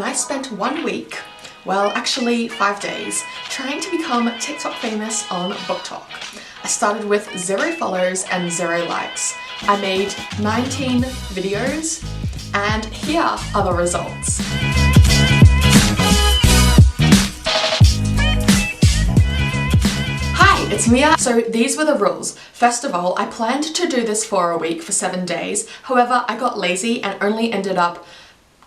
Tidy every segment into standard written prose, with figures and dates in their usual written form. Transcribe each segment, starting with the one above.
I spent 1 week, well actually 5 days, trying to become TikTok famous on booktok. I started with 0 follows and 0 likes. I made 19 videos and here are the results. Hi, it's Mia. So these were the rules. First of all, I planned to do this for a week for 7 days. However, I got lazy and only ended up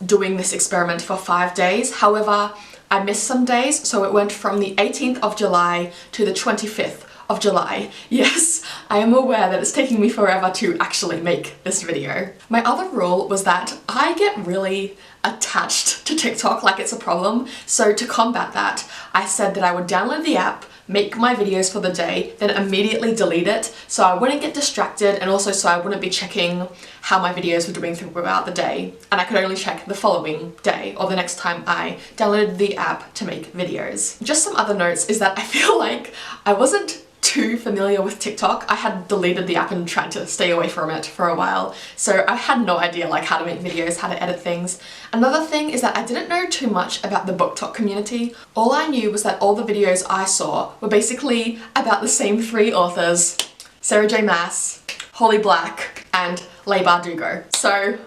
doing this experiment for 5 days. However, I missed some days, so it went from the 18th of July to the 25th of July. Yes, I am aware that it's taking me forever to actually make this video. My other rule was that I get really attached to TikTok like it's a problem. So to combat that, I said that I would download the app, make my videos for the day, then immediately delete it so I wouldn't get distracted and also so I wouldn't be checking how my videos were doing throughout the day, and I could only check the following day or the next time I downloaded the app to make videos. Just some other notes is that I feel like I wasn't too familiar with TikTok. I had deleted the app and tried to stay away from it for a while, so I had no idea like how to make videos, how to edit things. Another thing is that I didn't know too much about the booktok community. All I knew was that all the videos I saw were basically about the same 3 authors: Sarah J Maas, Holly Black, and Leigh Bardugo. So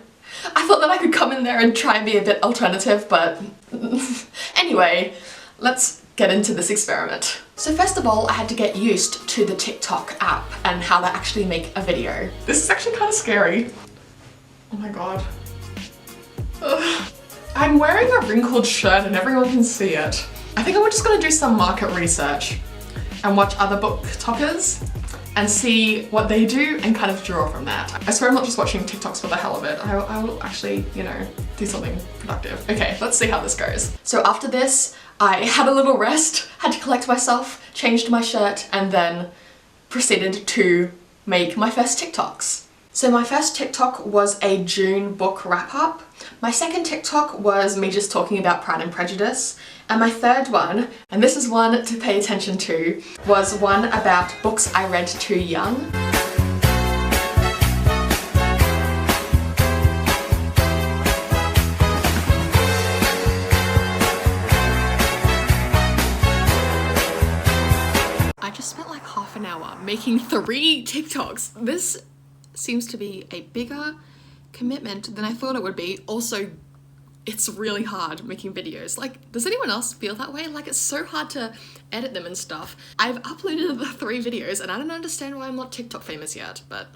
I thought that I could come in there and try and be a bit alternative, but anyway, let's get into this experiment. So first of all, I had to get used to the TikTok app and how to actually make a video. This is actually kind of scary. Oh my god. Ugh. I'm wearing a wrinkled shirt and everyone can see it. I think I'm just gonna do some market research and watch other booktokers and see what they do and kind of draw from that. I swear I'm not just watching TikToks for the hell of it. I will actually, you know, do something productive. Okay, let's see how this goes. So after this, I had a little rest, had to collect myself, changed my shirt, and then proceeded to make my first TikToks. So my first TikTok was a June book wrap-up. My second TikTok was me just talking about Pride and Prejudice. And my third one, and this is one to pay attention to, was one about books I read too young. I just spent like half an hour making 3 TikToks. This seems to be a bigger commitment than I thought it would be. Also, it's really hard making videos. Like, does anyone else feel that way? Like, it's so hard to edit them and stuff. I've uploaded the 3 videos and I don't understand why I'm not TikTok famous yet, but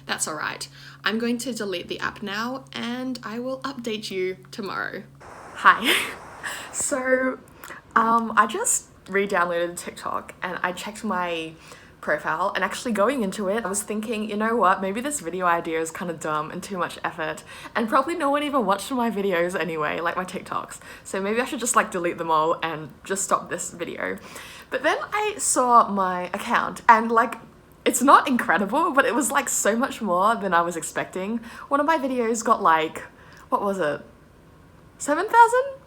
that's all right. I'm going to delete the app now and I will update you tomorrow. Hi. So, I just re-downloaded TikTok and I checked my profile, and actually going into it I was thinking, you know what, maybe this video idea is kind of dumb and too much effort and probably no one even watched my videos anyway, like my TikToks, so maybe I should just like delete them all and just stop this video. But then I saw my account and like, it's not incredible, but it was like so much more than I was expecting. One of my videos got like, what was it, 7,000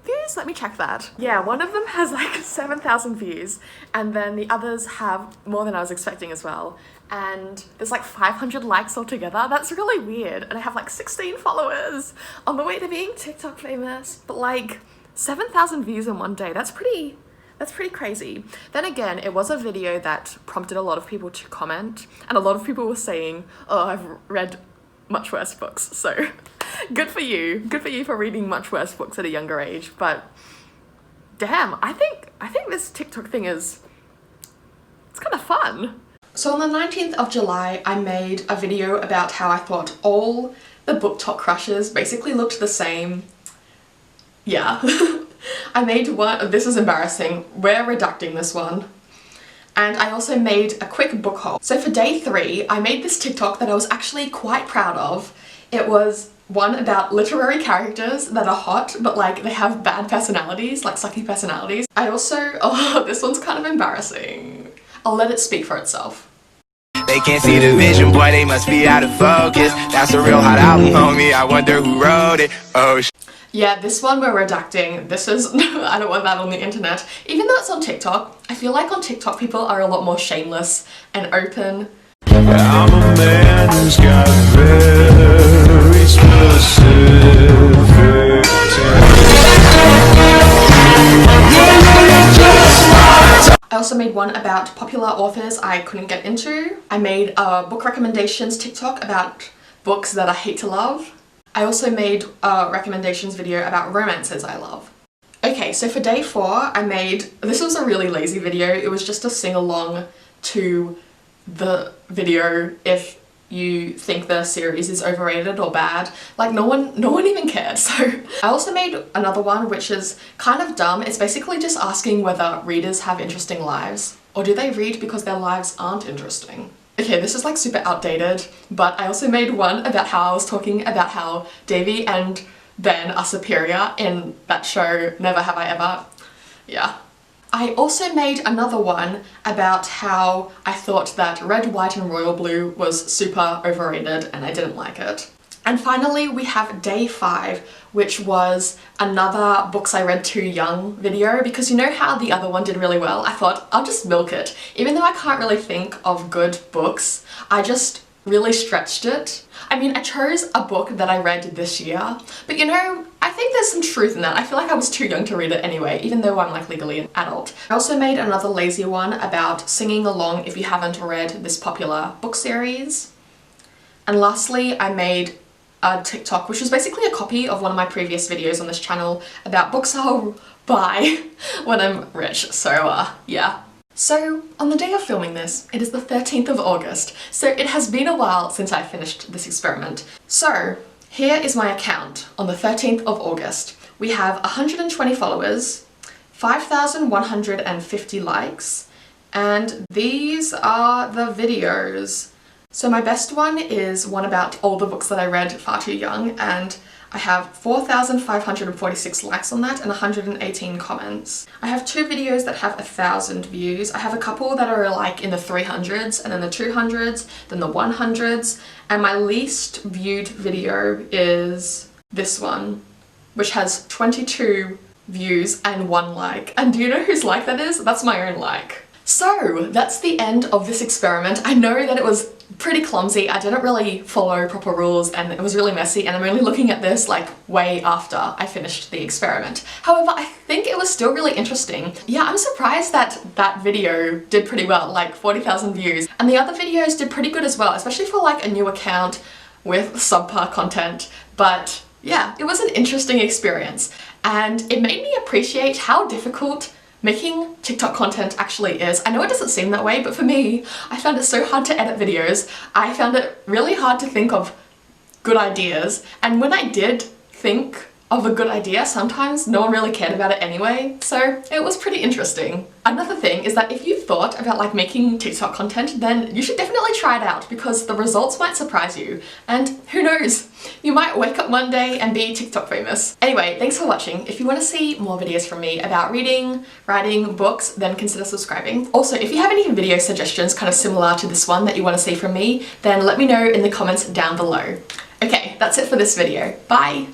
views? Let me check that. Yeah, one of them has like 7,000 views and then the others have more than I was expecting as well. And there's like 500 likes altogether. That's really weird. And I have like 16 followers on the way to being TikTok famous. But like 7,000 views in one day, that's pretty crazy. Then again, it was a video that prompted a lot of people to comment and a lot of people were saying, oh, I've read much worse books, so good for you for reading much worse books at a younger age. But damn, I think this TikTok thing it's kind of fun. So on the 19th of July, I made a video about how I thought all the booktok crushes basically looked the same. Yeah. I made one, this is embarrassing, we're redacting this one. And I also made a quick book haul. So for day 3, I made this TikTok that I was actually quite proud of. It was one about literary characters that are hot, but like they have bad personalities, like sucky personalities. I also, oh, this one's kind of embarrassing. I'll let it speak for itself. They can't see the vision, boy, they must be out of focus. That's a real hot album, homie, I wonder who wrote it. Oh, yeah, this one we're redacting. This is, I don't want that on the internet. Even though it's on TikTok, I feel like on TikTok people are a lot more shameless and open. I'm a man who's got very specific also made one about popular authors I couldn't get into. I made a book recommendations TikTok about books that I hate to love. I also made a recommendations video about romances I love. Okay, so for day 4, this was a really lazy video. It was just a sing-along to the video if you think the series is overrated or bad. Like no one even cared. So I also made another one which is kind of dumb. It's basically just asking whether readers have interesting lives, or do they read because their lives aren't interesting. Okay, this is like super outdated, but I also made one about how I was talking about how Davy and Ben are superior in that show Never Have I Ever. Yeah. I also made another one about how I thought that Red, White and Royal Blue was super overrated and I didn't like it. And finally we have day 5, which was another books I read too young video, because you know how the other one did really well? I thought I'll just milk it. Even though I can't really think of good books, I just really stretched it. I mean, I chose a book that I read this year, but you know, I think there's some truth in that. I feel like I was too young to read it anyway, even though I'm like legally an adult. I also made another lazy one about singing along if you haven't read this popular book series. And lastly, I made a TikTok, which was basically a copy of one of my previous videos on this channel about books I'll buy when I'm rich. So yeah. So, on the day of filming this, it is the 13th of August, so it has been a while since I finished this experiment. So, here is my account on the 13th of August. We have 120 followers, 5,150 likes, and these are the videos. So my best one is one about all the books that I read far too young, and I have 4,546 likes on that and 118 comments. I have 2 videos that have 1,000 views. I have a couple that are like in the 300s and then the 200s, then the 100s, and my least viewed video is this one, which has 22 views and 1 like. And do you know whose like that is? That's my own like. So that's the end of this experiment. I know that it was pretty clumsy. I didn't really follow proper rules and it was really messy, and I'm only looking at this like way after I finished the experiment. However, I think it was still really interesting. Yeah, I'm surprised that that video did pretty well, like 40,000 views, and the other videos did pretty good as well, especially for like a new account with subpar content. But yeah, it was an interesting experience and it made me appreciate how difficult making TikTok content actually is. I know it doesn't seem that way, but for me, I found it so hard to edit videos. I found it really hard to think of good ideas, and when I did think of a good idea, sometimes no one really cared about it anyway, so it was pretty interesting. Another thing is that if you've thought about like making TikTok content, then you should definitely try it out, because the results might surprise you, and who knows, you might wake up one day and be TikTok famous. Anyway, thanks for watching. If you want to see more videos from me about reading, writing, books, then consider subscribing. Also, if you have any video suggestions kind of similar to this one that you want to see from me, then let me know in the comments down below. Okay, that's it for this video. Bye!